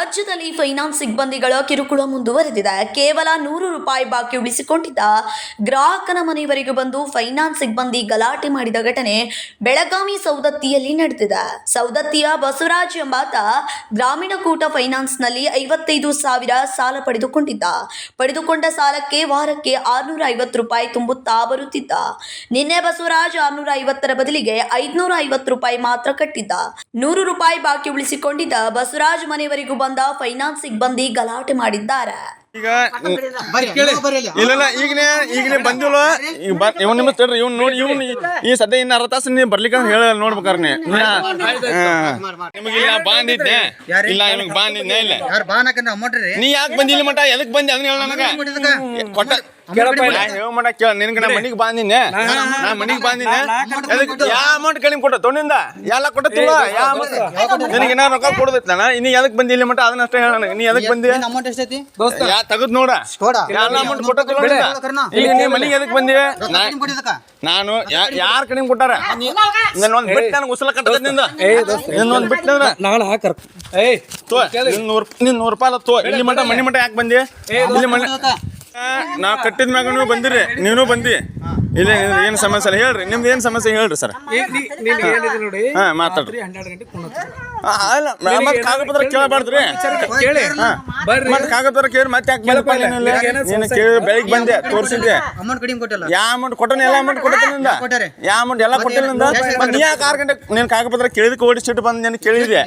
ರಾಜ್ಯದಲ್ಲಿ ಫೈನಾನ್ಸ್ ಸಿಬ್ಬಂದಿಗಳ ಕಿರುಕುಳ ಮುಂದುವರೆದಿದೆ. ಕೇವಲ 100 ರೂಪಾಯಿ ಬಾಕಿ ಉಳಿಸಿಕೊಂಡಿದ್ದ ಗ್ರಾಹಕನ ಮನೆಯವರೆಗೂ ಬಂದು ಫೈನಾನ್ಸ್ ಸಿಬ್ಬಂದಿ ಗಲಾಟೆ ಮಾಡಿದ ಘಟನೆ ಬೆಳಗಾವಿ ಸೌದತ್ತಿಯಲ್ಲಿ ನಡೆದಿದೆ. ಸೌದತ್ತಿಯ ಬಸವರಾಜ್ ಎಂಬಾತ ಗ್ರಾಮೀಣ ಕೂಟ ಫೈನಾನ್ಸ್ನಲ್ಲಿ 55,000 ಸಾಲ ಪಡೆದುಕೊಂಡ ಸಾಲಕ್ಕೆ ವಾರಕ್ಕೆ 650 ರೂಪಾಯಿ ತುಂಬುತ್ತಾ ಬರುತ್ತಿದ್ದ. ನಿನ್ನೆ ಬಸವರಾಜ್ 650ರ ಬದಲಿಗೆ 550 ರೂಪಾಯಿ ಮಾತ್ರ ಕಟ್ಟಿದ್ದ. 100 ರೂಪಾಯಿ ಬಾಕಿ ಉಳಿಸಿಕೊಂಡಿದ್ದ ಬಸವರಾಜ್ ಮನೆಯವರೆಗೂ ಬಂದ ಫೈನಾನ್ಸ್ ಸಿಬ್ಬಂದಿ ಗಲಾಟೆ ಮಾಡಿದ್ದಾರೆ. ಈಗ ಇಲ್ಲ ಈಗನೇ ಬಂದಿಲ್ಲ. ಇವನ್ ನಿಮ್ ತಡ್ರಿ, ಇವ್ನು ನೋಡಿ, ಇವ್ನು ಈ ಸದ್ಯ ಇನ್ನ ಅರ್ಧ ತಾಸು ನೀವು ಬರ್ಲಿಕ್ಕೆ ಹೇಳ ನೋಡ್ಬೇಕಾರ ನಿಮಗೆ ಇಲ್ಲ ಬಂದಿದ್ನೆ ಇಲ್ಲ ಇವಾಗ ಬಂದಿದ್ನೆ ಇಲ್ಲ ನೀ ಯಾಕೆ ಬಂದಿಲ್ಲ ಮಟ ಎದಕ್ ಬಂದಿ ಅದನ್ನ ಹೇಳ ನನಗ ಕೊಟ್ಟ ಮಟ ಕೇಳ ನಿನ್ಗೆ ನಾ ಮನಿಗೆ ಬಂದಿದ್ನೆ ನಾ ಮನಿಗೆ ಬಂದಿದ್ನೆ ಯಾವ ಅಮೌಂಟ್ ಕಡಿಮೆ ಕೊಟ್ಟ ತೊಂಡಿಂದ ಎಲ್ಲ ಕೊಟ್ಟಿಲ್ಲ ನಿನಗೆ ಏನಾರ ರೊಕ್ಕ ಕೊಡೋದೈತಣ ಇನ್ನು ಎದಕ್ ಬಂದಿಲ್ಲ ಮಟ ಅದನ್ನ ಅಷ್ಟೇ ಹೇಳ ನನಗೆ ನೀ ಎದಕ್ ಬಂದಿ ಅಮೌಂಟ್ ಎಷ್ಟೈತಿ ತಗದ್ ನೋಡ ಎಲ್ಲ ಅಮೌಂಟ್ ಕೊಟ್ಟಿಲ್ಲ ಈಗ ನೀ ಮನಿಗೆ ಎದಕ್ ಬಂದಿ ನಾನು ಯಾರ್ ಕಡಿಮೆ ಕೊಟ್ಟಾರ ಒಂದ್ ಬಿಟ್ಟು ನನಗೆ ಉಸಲ ಕಟ್ಟದಿಂದ ಇನ್ನೊಂದ್ ಬಿಟ್ಟಂದ್ರ ನಾಳೆ ಹಾಕರ್ ನಿನ್ 100 ರೂಪಾಯಿ ತೋ ಇಲ್ಲಿ ಮಟ ಮನಿ ಮಟ ಯಾಕೆ ಬಂದಿ ಇಲ್ಲಿ ಮನೆ ನಾ ಕಟ್ಟಿದ ಮ್ಯಾಗ ನೀವು ಬಂದಿರಿ ನೀನು ಬಂದಿ ಇಲ್ಲ ಏನ್ ಸಮಸ್ಯೆ ಇಲ್ಲ ಹೇಳ್ರಿ ನಿಮ್ದು ಏನ್ ಸಮಸ್ಯೆ ಹೇಳ್ರಿ ಸರ್ ನೋಡಿ ಮಾತಾಡ್ರಿ 12 ಗಂಟೆ ಮತ್ತೆ ಕಾಗಪತ್ರ ಕೇಳಬಾರ್ದ್ರಿ ಮತ್ತೆ ಕಾಗಪತ್ರ ಕೇಳಿ ಮತ್ತೆ ಯಾಕೆ ಬೆಳಿಗ್ಗೆ ಬಂದೆ ತೋರಿಸಿದ್ದೆ ಯಾವ ಅಮೌಂಟ್ ಕೊಟ್ಟನ ಎಲ್ಲ ಅಮೌಂಟ್ ಕೊಟ್ಟಿಲ್ಲ ಯಾವ ಅಮೌಂಟ್ ಎಲ್ಲ ಕೊಟ್ಟಿಲ್ಲ ನೀ ಯಾಕೆ 6 ಗಂಟೆ ನೀನ್ ಕಾಗಪತ್ರ ಕೇಳಿದಕ್ಕೆ ಓಡಿಸಿಟ್ಟು ಬಂದು ನಾನು ಕೇಳಿದೆ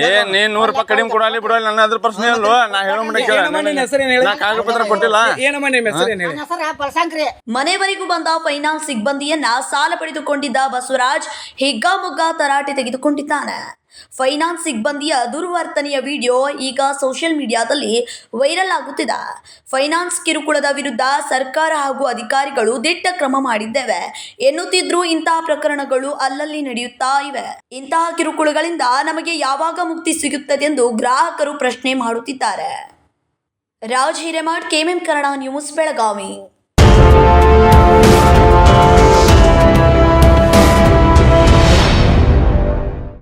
ಏ ನೀನ್ 100 ರೂಪಾಯಿ ಕಡಿಮೆ ಕೊಡಲಿ ಬಿಡಲಿ ನನ್ನ ಅದ್ರ ಪ್ರಶ್ನೆ ಅಲ್ವ ನಾ ಹೇಳೋ ಮಟ್ಟ ಕೇಳ ಕಾಗಪತ್ರ ಕೊಟ್ಟಿಲ್ಲ. ಮನೆವರೆಗೂ ಬಂದ ಫೈನಾನ್ಸ್ ಸಿಬ್ಬಂದಿಯನ್ನ ಸಾಲ ಪಡೆದುಕೊಂಡಿದ್ದ ಬಸವರಾಜ್ ಹಿಗ್ಗಾಮುಗ್ಗಾ ತರಾಟೆ ತೆಗೆದುಕೊಂಡಿದ್ದಾನೆ. ಫೈನಾನ್ಸ್ ಸಿಬ್ಬಂದಿಯ ದುರ್ವರ್ತನೆಯ ವಿಡಿಯೋ ಈಗ ಸೋಷಿಯಲ್ ಮೀಡಿಯಾದಲ್ಲಿ ವೈರಲ್ ಆಗುತ್ತಿದೆ. ಫೈನಾನ್ಸ್ ಕಿರುಕುಳದ ವಿರುದ್ಧ ಸರ್ಕಾರ ಹಾಗೂ ಅಧಿಕಾರಿಗಳು ದಿಟ್ಟ ಕ್ರಮ ಮಾಡಿದ್ದೇವೆ ಎನ್ನುತ್ತಿದ್ರೂ ಇಂತಹ ಪ್ರಕರಣಗಳು ಅಲ್ಲಲ್ಲಿ ನಡೆಯುತ್ತಾ ಇವೆ. ಇಂತಹ ಕಿರುಕುಳಗಳಿಂದ ನಮಗೆ ಯಾವಾಗ ಮುಕ್ತಿ ಸಿಗುತ್ತದೆ ಎಂದು ಗ್ರಾಹಕರು ಪ್ರಶ್ನೆ ಮಾಡುತ್ತಿದ್ದಾರೆ. Raj Hiremath, KMM Kannada news, Belagavi.